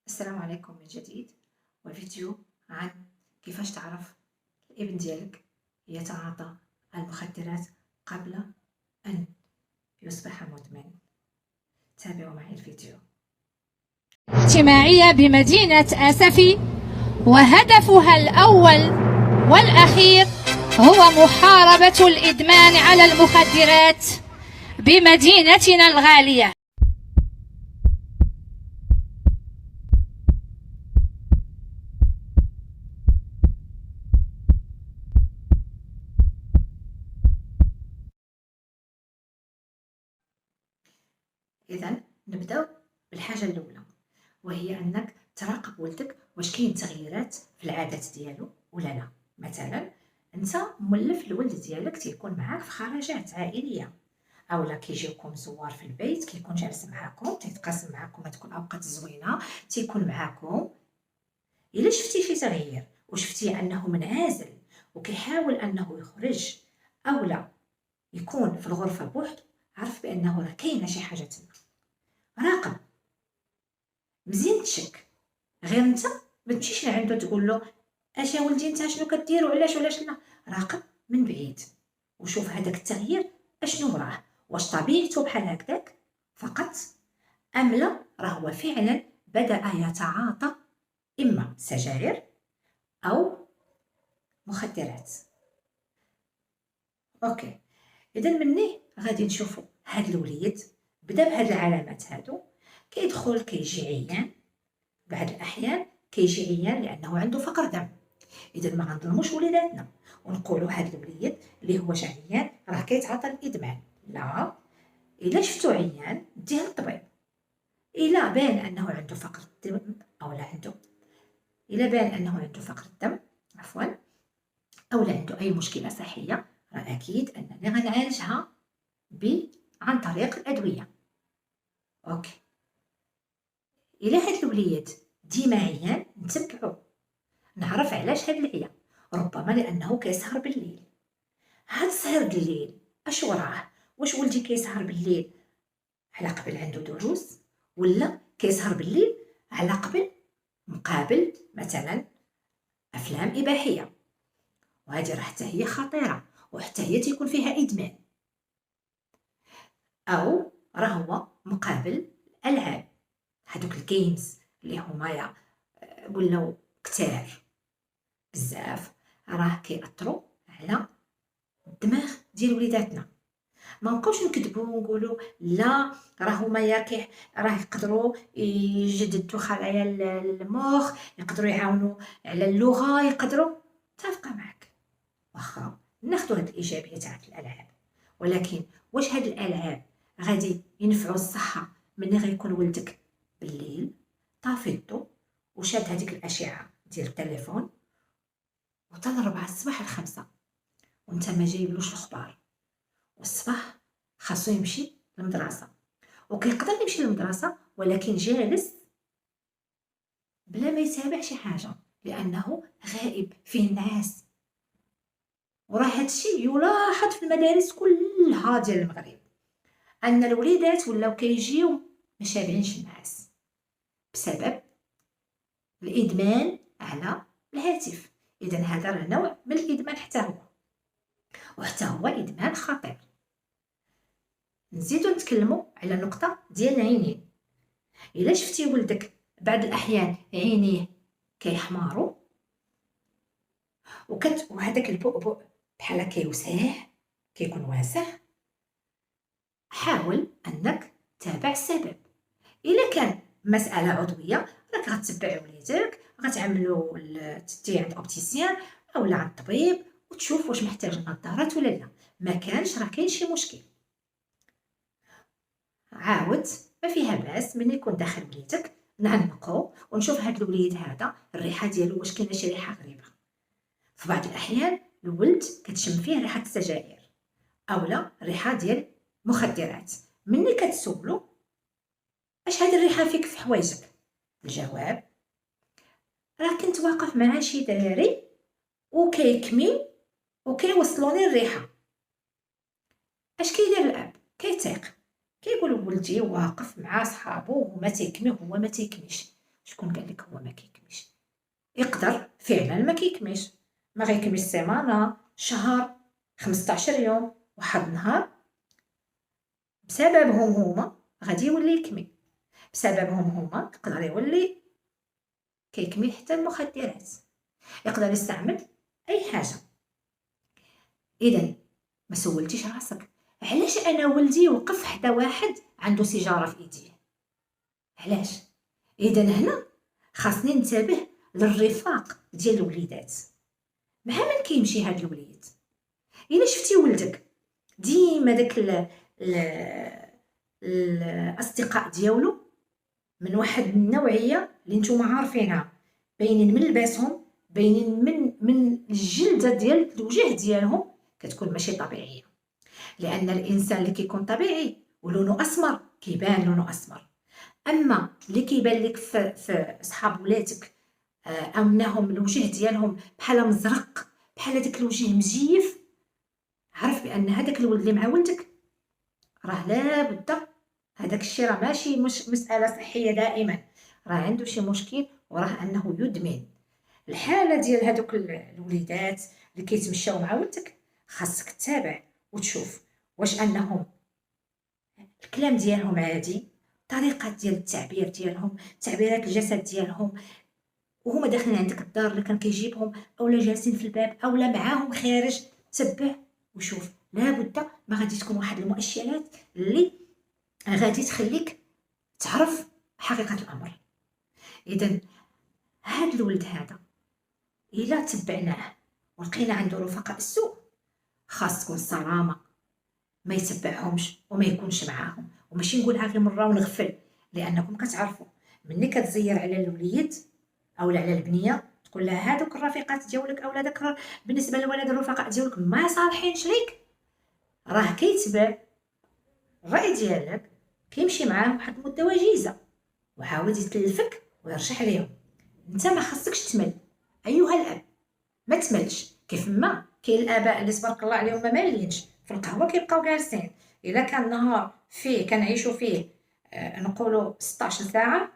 السلام عليكم من جديد، وفيديو عن كيفاش تعرف الابن ديالك يتعاطى المخدرات قبل أن يصبح مدمن. تابعوا معي الفيديو. اجتماعية بمدينة آسفي، وهدفها الأول والأخير هو محاربة الإدمان على المخدرات بمدينتنا الغالية. إذن نبدأ بالحاجة الأولى، وهي أنك تراقب ولدك واش كاين تغييرات في العادات ديالو ولا لا. مثلا انت مولف الولد ديالك تيكون معاك في خرجات عائليه، اولا كيجيوكم زوار في البيت، كيكون جالس معاكم، تيتقاسم معاكم هذوك الاوقات الزوينه، تيكون معاكم. الا شفتي شي تغيير وشفتي انه منعزل وكيحاول انه يخرج اولا يكون في الغرفه بوحدو، عرف بانه راه كاينه شي حاجه تما. راقب مزيان، تشك. غير انت ما تمشيش لعندو تقول له اش يا ولدي انت شنو كدير وعلاش ولاش لا. راقب من بعيد وشوف هذاك التغيير اشنو راه، واش طبيعته بحال هكذاك فقط ام لا راه هو فعلا بدا يتعاطى اما سجاير او مخدرات. اوكي، اذا مني غادي نشوفوا هذا الوليد بدا بهاد العلامات هادو، كيدخل كيجي عيان، بعض الاحيان كيجي عيان لانه عنده فقر دم. اذا ما غنظلموش وليداتنا ونقولوا هذا الوليد اللي هو جا عيان راه كيتعاطى الادمان، لا. الا شفتو عيان ديه للطبيب. الا بان انه عنده فقر الدم او لا عنده، الا بان انه عنده فقر الدم عفوا، او لا عنده اي مشكله صحيه، راه اكيد اننا غنعالجها عن طريق الادويه. اوكي، الا هاد الوليد ديما عيان نتبعو، نعرف علاش هاد العيا، ربما لانه كيسهر بالليل. هاد السهر بالليل اش وراه؟ واش ولدي كيسهر بالليل على قبل عنده دروس، ولا كيسهر بالليل على قبل مقابل مثلا افلام اباحيه؟ وهذه راه حتى هي خطيره، وحتى هي تيكون فيها ادمان. او راه هو مقابل الالعاب، هادوك الجيمز اللي هما ولاو كتار بزاف، راه كيأثروا على الدماغ ديال وليداتنا. ما نبقاوش نكذبوا ونقولوا لا راه هما راه يقدروا يجددوا خلايا المخ، يقدروا يعاونوا على اللغه، يقدروا. متفقه معك، واخا ناخذوا هاد الايجابيه تاع الالعاب، ولكن واش هاد الالعاب غادي ينفعوا الصحه ملي غيكون ولدك بالليل طافي الضو وشاد هذيك الاشعه ديال التليفون وتا 4 الصباح ل 5 وانت ما جايبلوش الخبار، والصباح خاصو يمشي للمدرسه، وكيقدر يمشي للمدرسه ولكن جالس بلا ما يتابع شي حاجه لانه غائب فيه النعاس. وراه هادشي يلاحظ في المدارس كلها ديال المغرب، ان الوليدات ولاو كيجيو ما شابعينش النعاس بسبب الادمان على الهاتف. اذا هذا راه نوع من الادمان حتى هو، وحتى هو ادمان خطير. نزيدو نتكلموا على نقطه ديال العينين. الا شفتي ولدك بعض الاحيان عينيه كيحماروا وهذاك البؤبؤ بحال كيوسع، كيكون واسع، حاول انك تابع السبب. الا كان مساله عضويه راك غتتبع وليدك، غتعملوا تديه عند اوبتيسيان اولا عند الطبيب وتشوف واش محتاج نظارات ولا لا. ما كانش راه كاين شي مشكل. عاود ما فيها باس ملي يكون داخل وليدك نعنقو ونشوف هاد الوليد هذا الريحه ديالو واش كاينه شي ريحه غريبه. في بعض الاحيان الولد كتشم فيه ريحه السجائر اولا ريحه ديال مخدرات. ملي كتسولو اش هاد الريحه فيك في حوايجك، الجواب راه كنت واقف مع شي دراري وكيكمي وكيوصلوني الريحه. اش كيدير الاب؟ كيتيق، كيقول ولدي واقف مع صحابو وهما تيكميو هو ما تيكميش، شكون قال لك هو ما كيكملش؟ يقدر فعلا ما كيكملش، ما غيكملش سيمانه، شهر، 15 يوم، واحد النهار بسببهم هما غادي يولي يكمل، بسببهم هما يقدر يولي كيكمل حتى المخدرات، يقدر يستعمل اي حاجه. اذا ما سولتيش راسك علاش انا ولدي وقف حدا واحد عنده سيجاره في ايديه؟ علاش؟ اذا هنا خاصني ننتبه للرفاق ديال الوليدات مع من كيمشي هاد الوليد. الا شفتي ولدك ديما داك الاصدقاء ديالو من واحد النوعيه اللي نتوما عارفينها، باينين من لباسهم، باينين من الجلده ديال الوجه ديالهم، كتكون ماشي طبيعيه. لان الانسان اللي كيكون طبيعي ولونه اسمر كيبان لونه اسمر، اما اللي كيبان لك في اصحاب ولادك انهم الوجه ديالهم بحال مزرق، بحال داك الوجه مزيف، عرف بان هذاك الولد اللي مع ولدك راه لا بد هذاك الشيء راه ماشي مش مساله صحيه دائما، راه عنده شي مشكل وراه انه يدمن. الحاله ديال هذوك الوليدات اللي كيتمشاو مع ولدك خاصك تتابع وتشوف واش انهم الكلام ديالهم عادي، طريقه ديال التعبير ديالهم، تعبيرات الجسد ديالهم، وهما داخلين عندك الدار اللي كان كيجيبهم اولا جالسين في الباب اولا معاهم خارج، تبع وشوف. لابد ما غادي تكون واحد المؤشرات اللي غادي تخليك تعرف حقيقه الامر. اذا هاد الولد هذا الا تبعناه ولقينا عنده رفقاء السوء، خاص تكون صرامه، ما يتبعهمش وما يكونش معاهم. وماشي نقولها غير مره ونغفل، لانكم كتعرفوا ملي كتزير على الوليد او على البنيه تقول لها هادوك الرفيقات ديالك اولا داك بالنسبه للولد الرفقاء ديالك ما صالحينش ليك، راه كيتبع الراي ديالك، كيمشي معاه واحد المده وجيزه وعاود يتلفك ويرجع ليهم. انت ما خصكش تمل ايها الاب، ما تملش. كيف ما كاين الاباء اللي تبارك الله عليهم ما مالينش في القهوه كيبقاو جالسين، الا كان نهار فيه كنعيشوا فيه نقولوا 16 ساعه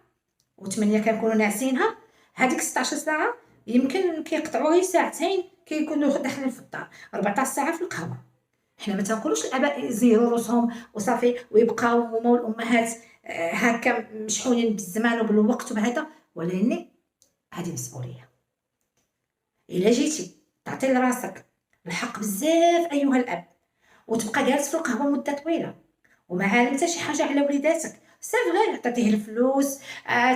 و8 كنكونوا ناعسينها، هذيك 16 ساعه يمكن كيقطعوا غير ساعتين كيكونوا داخلين في الدار، 14 ساعه في القهوه. حنا ما تنقولوش الاباء يزيروا روسهم وصافي ويبقاو هما والامهات هكا مشحونين بالزمان وبالوقت وبهذا، ولكن هذه مسؤوليه. الا جيتي تعطي لراسك الحق بزاف ايها الاب وتبقى جالس في القهوه مده طويله وما عالم حتى شي حاجه على وليداتك، سير غير عطيتيه الفلوس،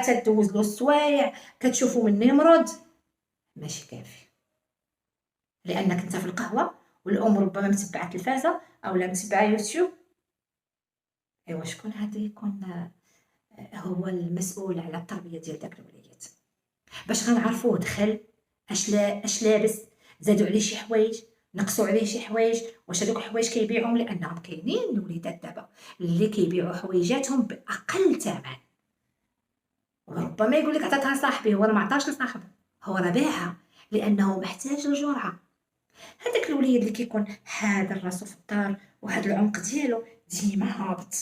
تدوز له السوايع، كتشوفو مني مرض، ماشي كافي. لانك انت في القهوه والام ربما متبعه تلفازه اولا متبعه يوتيوب. ايوا شكون هذا يكون هو المسؤول على التربيه ديال داك الوليد؟ باش غنعرفوه دخل اش لابس، زادوا عليه شي حوايج، نقصوا عليه شي حوايج، واش هذوك الحوايج كيبيعهم، لانهم كاينين الوليدات دابا اللي كيبيعوا حويجاتهم باقل ثمن، وربما يقول لك عطاتها صاحبي، هو راه ما عطاش لصاحبه، هو راه باعها لانه محتاج الجرعه. هذاك الوليد اللي كيكون حاضر راسو في الدار وهذا العمق ديالو ديما هابط،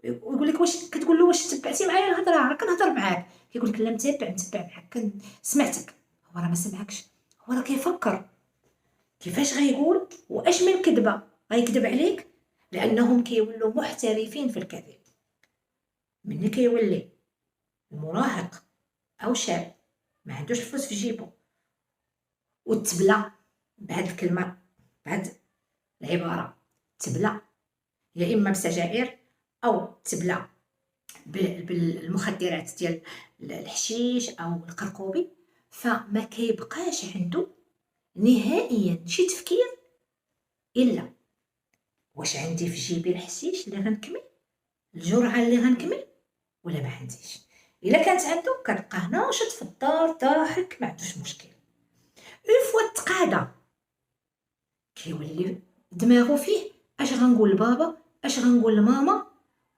ويقول لك واش كتقول له واش تبعتي معايا الهضره، راه كنهضر معاك، كيقول لك لا متبع معاك، سمعتك. هو راه ما سمعكش، هو راه كيفكر كيفاش غيقول واش من كذبه غيكذب عليك، لانهم كيولوا محترفين في الكذب. ملي كيولي المراهق او شاب ما عندوش الفلوس في جيبه وتبلى بهاد الكلمه، بهاد العباره تبلى، يا اما بسجائر او تبلى بالمخدرات ديال الحشيش او القرقوبي، فما كيبقاش عنده نهائيا شي تفكير الا واش عندي في جيبي الحشيش اللي غنكمل، الجرعه اللي غنكمل، ولا ما عنديش. الا كانت عنده كتلقاه ناشط في الدار ضاحك ما عندوش مشكل. اون فوا تقادا كيولي دماغه فيه اش غنقول لبابا، اش غنقول لماما،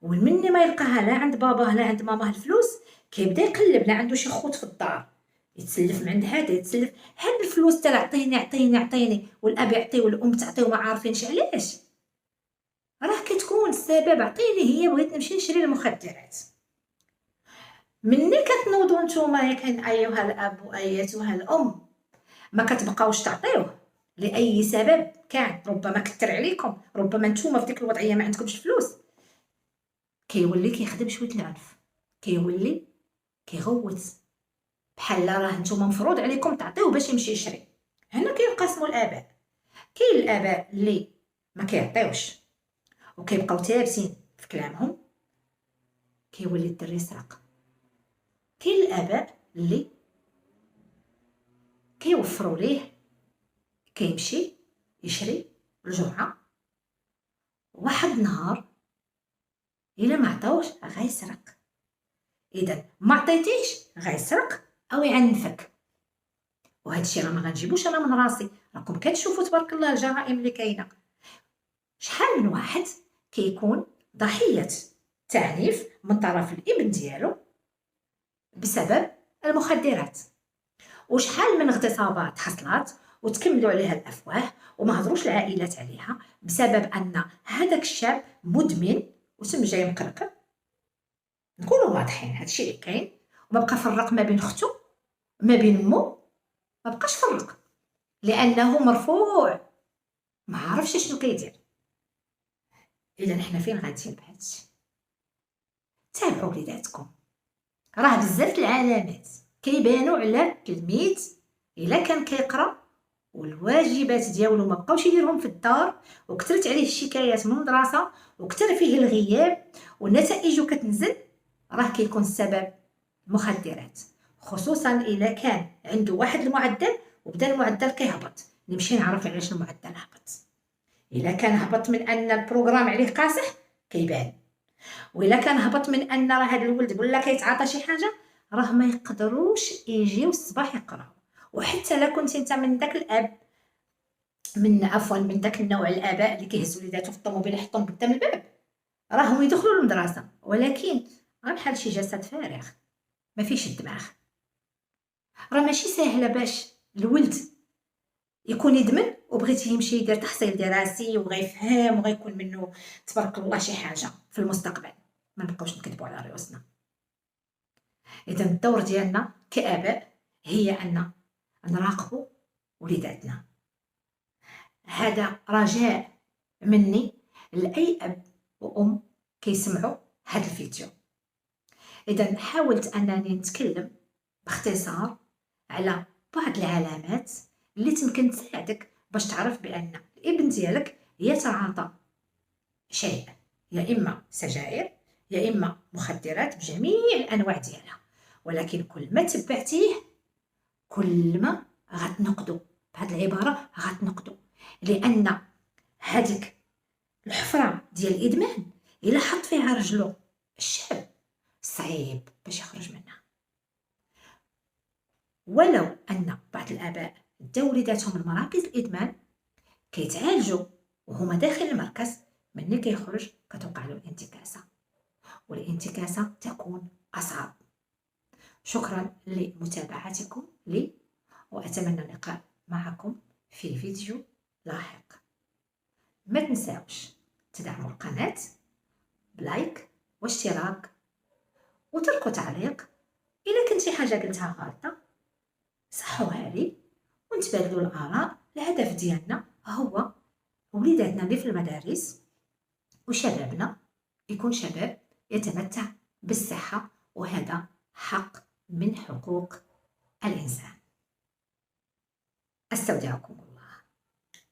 ومني ما يلقاها لا عند باباه لا عند ماماه الفلوس كيبدا يقلب، لا عنده شي خوت في الدار يتسلف من عند هذا يتسلف، هاد الفلوس تاع عطيني والاب يعطي والام تعطي وما عارفينش علاش، راه كتكون السبب عطيني، هي بغيت نمشي نشري المخدرات. مني كتنوضوا نتوما ياك ايها الاب وايتها الام ما كتبقاوش تعطيوه لاي سبب كان، ربما كثر عليكم، ربما نتوما في ديك الوضعيه ما عندكمش فلوس، كيولي كيخدم شويه العنف، كيولي كيغوت، بحال راه نتوما مفروض عليكم تعطيوه باش يمشي يشري. هنا كينقسموا الاباء، كاين الاباء اللي ما كيعطيوش وكيبقاو تابسين في كلامهم، كيولي الدري يسرق. كاين الاباء اللي كيوفروا ليه كيمشي يشري الجرعه، واحد النهار الا ما عطاوش غيسرق. اذا ما عطيتيش غيسرق او يعنفك. وهذا الشيء راه ما غنجيبوش انا من راسي، راكم كتشوفوا تبارك الله الجرائم اللي كاينه. شحال من واحد كيكون ضحيه تعنيف من طرف الابن ديالو بسبب المخدرات، وشحال من اغتصابات حصلات وتكملوا عليها الافواه وما هضروش العائلات عليها بسبب ان هذاك الشاب مدمن وسم جاي مقرقر. نكونوا واضحين، هادشي اللي كاين، وما بقى فرق ما بين اختو ما بين امو، ما بقاش فرق لانه مرفوع ما عرفش شنو كيدير. اذا حنا فين غاديين بهادشي؟ تابعوا وليداتكم، راه بزاف العلامات كيبانوا على التلميذ الا كان كيقرا والواجبات ديالو ما بقاوش يديرهم في الدار، وكثرت عليه الشكايات من المدرسه، وكثر فيه الغياب والنتائج كتنزل، راه كيكون السبب المخدرات، خصوصا الا كان عنده واحد المعدل وبدا المعدل كيهبط. نمشي نعرف علاش المعدل هبط. الا كان هبط من ان البروغرام عليه قاصح كيبان، وإلا كان هبط من ان راه هذا الولد ولا كيتعاطى شي حاجه، راه ما يقدروش يجيو الصباح يقراو. وحتى لا كنت انت من داك الاب، من داك النوع الاباء اللي كيهزوا وليداتهم في الطوموبيل يحطهم قدام الباب، راهم يدخلوا للمدرسه ولكن راه بحال شي جسد فارغ ما فيش الدماغ. راه ماشي ساهله باش الولد يكون يدمن وبغيتي يمشي يدير تحصيل دراسي وغيفهم وغيكون منه تبارك الله شي حاجه في المستقبل. ما نبقاوش نكذبوا على رؤوسنا. اذا الدور ديالنا كاباء هي ان نراقبوا وليداتنا. هذا رجاء مني لاي اب وام كيسمعوا هذا الفيديو. اذا حاولت انني نتكلم باختصار على بعض العلامات اللي تمكن تساعدك باش تعرف بان الابن ديالك يتعاطى شيء، يا اما سجائر يا اما مخدرات بجميع الانواع ديالها. ولكن كل ما تبعتيه كل ما غتنقدو، بهذه العباره غتنقدو، لان هذيك الحفره ديال الادمان الا حط فيها رجلو الشاب صعيب باش يخرج منها. ولو ان بعض الاباء داو وليداتهم لمراكز الادمان كيتعالجوا وهما داخل المركز، ملي كيخرج كتوقع له الانتكاسه، والانتكاسه تكون اصعب. شكرا لمتابعتكم لي، واتمنى اللقاء معكم في فيديو لاحق. ما تنساوش تدعموا القناه بلايك واشتراك وتركوا تعليق. الا كنت شي حاجه قلتها غلطه صحوها لي ونتبادلوا الاراء. الهدف ديالنا هو وليداتنا اللي في المدارس وشبابنا يكون شباب يتمتع بالصحه، وهذا حق من حقوق الانسان. استودعكم.